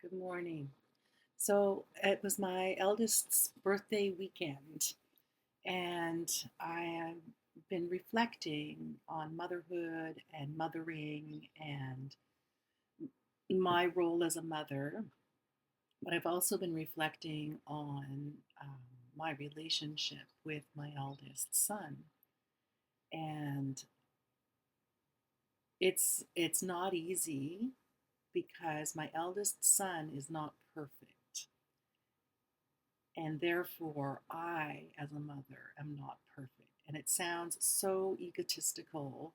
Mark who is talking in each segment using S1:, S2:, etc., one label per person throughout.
S1: Good morning. So it was my eldest's birthday weekend, and I have been reflecting on motherhood and mothering and my role as a mother. But I've also been reflecting on my relationship with my eldest son, and it's not easy because my eldest son is not perfect. And therefore, I, as a mother, am not perfect. And it sounds so egotistical,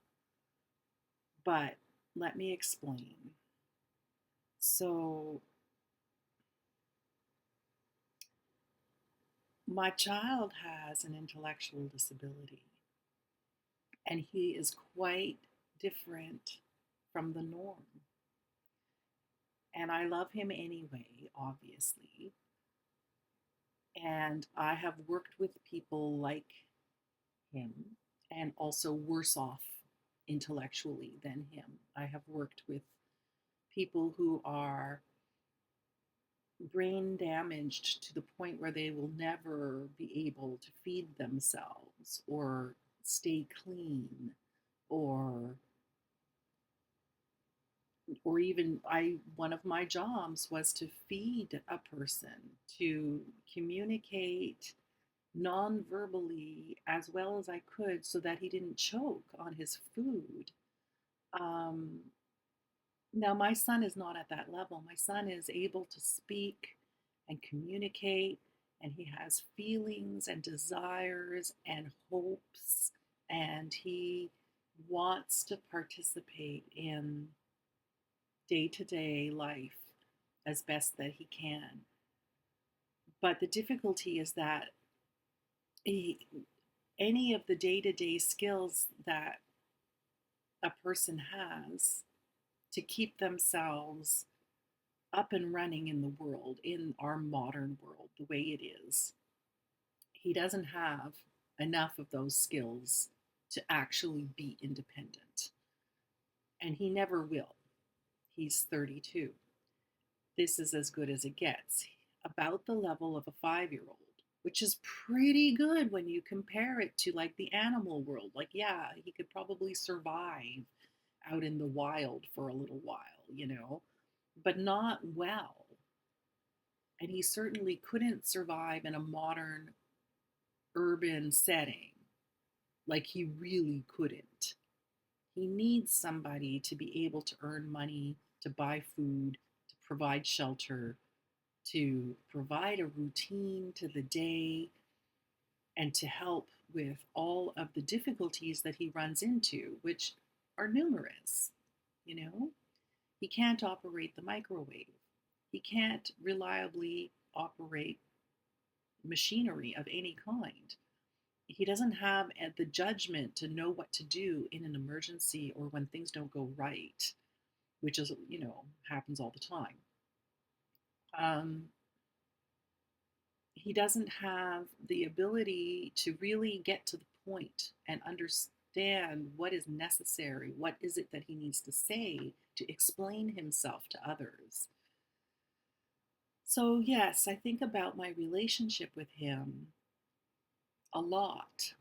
S1: but let me explain. So, my child has an intellectual disability, and he is quite different from the norm. And I love him anyway, obviously. And I have worked with people like him and also worse off intellectually than him. I have worked with people who are brain damaged to the point where they will never be able to feed themselves or stay clean or even I one of my jobs was to feed a person, to communicate non-verbally as well as I could so that he didn't choke on his food. um, Now, my son is not at that level. My son is able to speak and communicate, and he has feelings and desires and hopes, and he wants to participate in day to day life as best that he can. But the difficulty is that he, any of the day to day skills that a person has to keep themselves up and running in the world, in our modern world, the way it is, he doesn't have enough of those skills to actually be independent. And he never will. He's 32. This is as good as it gets. About the level of a 5-year-old, which is pretty good when you compare it to like the animal world. Like, yeah, he could probably survive out in the wild for a little while, but not well. And he certainly couldn't survive in a modern urban setting. Like, he really couldn't. He needs somebody to be able to earn money, to buy food, to provide shelter, to provide a routine to the day, and to help with all of the difficulties that he runs into, which are numerous. You know, he can't operate the microwave, he can't reliably operate machinery of any kind. He doesn't have the judgment to know what to do in an emergency or when things don't go right, which is, happens all the time. Um, he doesn't have the ability to really get to the point and understand what is necessary, what is it that he needs to say to explain himself to others. So, yes, I think about my relationship with him a lot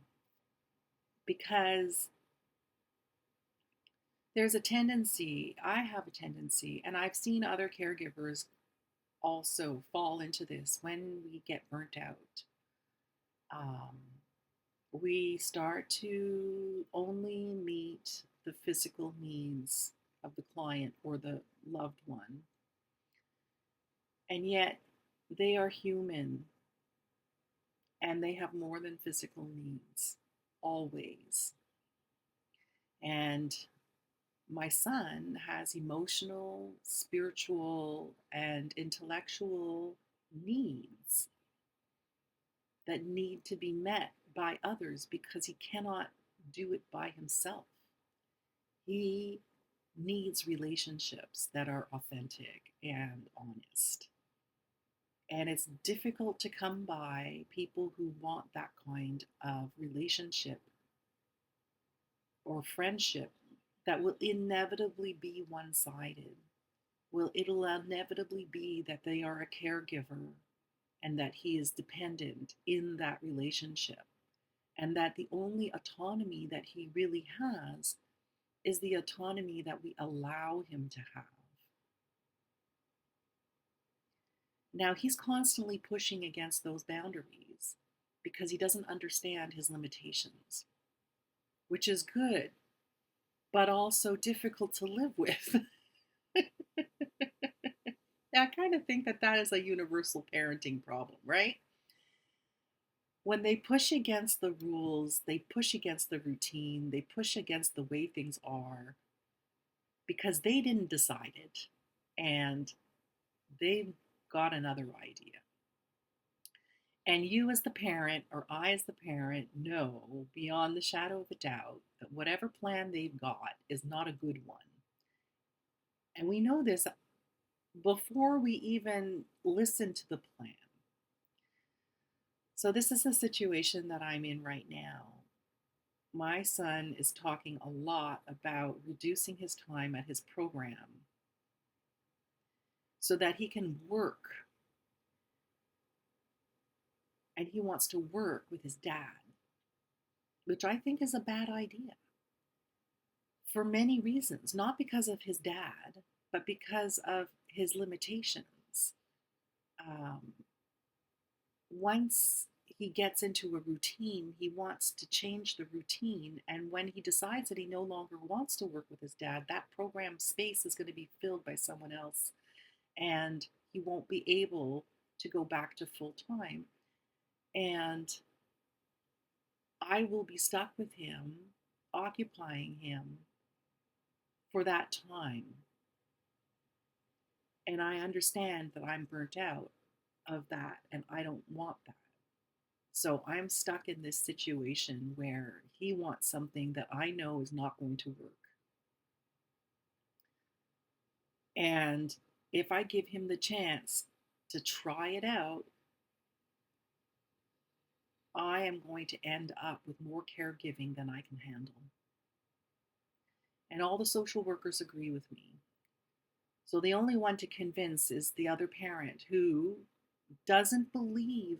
S1: because there's a tendency, I have a tendency, and I've seen other caregivers also fall into this when we get burnt out. Um, we start to only meet the physical needs of the client or the loved one, and yet they are human and they have more than physical needs, always. And my son has emotional, spiritual, and intellectual needs that need to be met by others because he cannot do it by himself. He needs relationships that are authentic and honest. And it's difficult to come by people who want that kind of relationship or friendship that will inevitably be one sided, well, it'll inevitably be that they are a caregiver and that he is dependent in that relationship, and that the only autonomy that he really has is the autonomy that we allow him to have. Now, he's constantly pushing against those boundaries because he doesn't understand his limitations, which is good, but also difficult to live with. I kind of think that that is a universal parenting problem, right? When they push against the rules, they push against the routine, they push against the way things are because they didn't decide it and they've got another idea. And you, as the parent, or I, as the parent, know beyond the shadow of a doubt that whatever plan they've got is not a good one. And we know this before we even listen to the plan. So, this is a situation that I'm in right now. My son is talking a lot about reducing his time at his program so that he can work. And he wants to work with his dad, which I think is a bad idea for many reasons, not because of his dad, but because of his limitations. Um, Once he gets into a routine, he wants to change the routine. And when he decides that he no longer wants to work with his dad, that program space is going to be filled by someone else. And he won't be able to go back to full time. And I will be stuck with him, occupying him for that time. And I understand that I'm burnt out of that and I don't want that. So I'm stuck in this situation where he wants something that I know is not going to work. And if I give him the chance to try it out, I am going to end up with more caregiving than I can handle. And all the social workers agree with me. So the only one to convince is the other parent who doesn't believe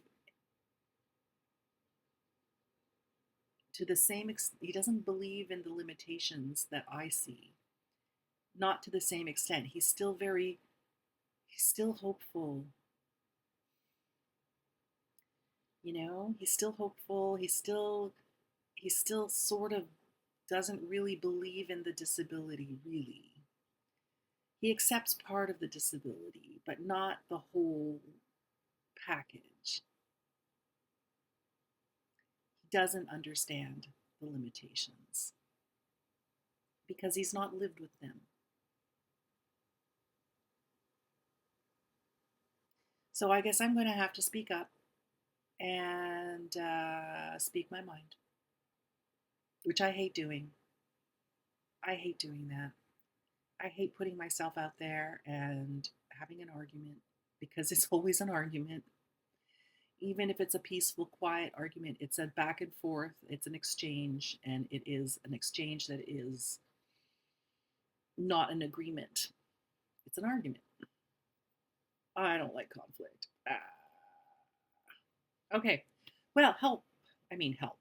S1: to the same extent, he doesn't believe in the limitations that I see. Not to the same extent. He's still hopeful. He's still hopeful. He still sort of doesn't really believe in the disability, really. He accepts part of the disability, but not the whole package. He doesn't understand the limitations because he's not lived with them. So I guess I'm going to have to speak up and speak my mind, which I hate doing. I hate doing that. I hate putting myself out there and having an argument because it's always an argument. Even if it's a peaceful, quiet argument, it's a back and forth, it's an exchange, and it is an exchange that is not an agreement. It's an argument. I don't like conflict. Okay. Well, help. I mean, help.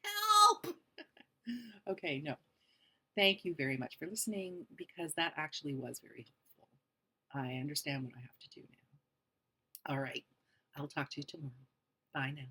S1: Help! Okay, no. Thank you very much for listening because that actually was very helpful. I understand what I have to do now. All right. I'll talk to you tomorrow. Bye now.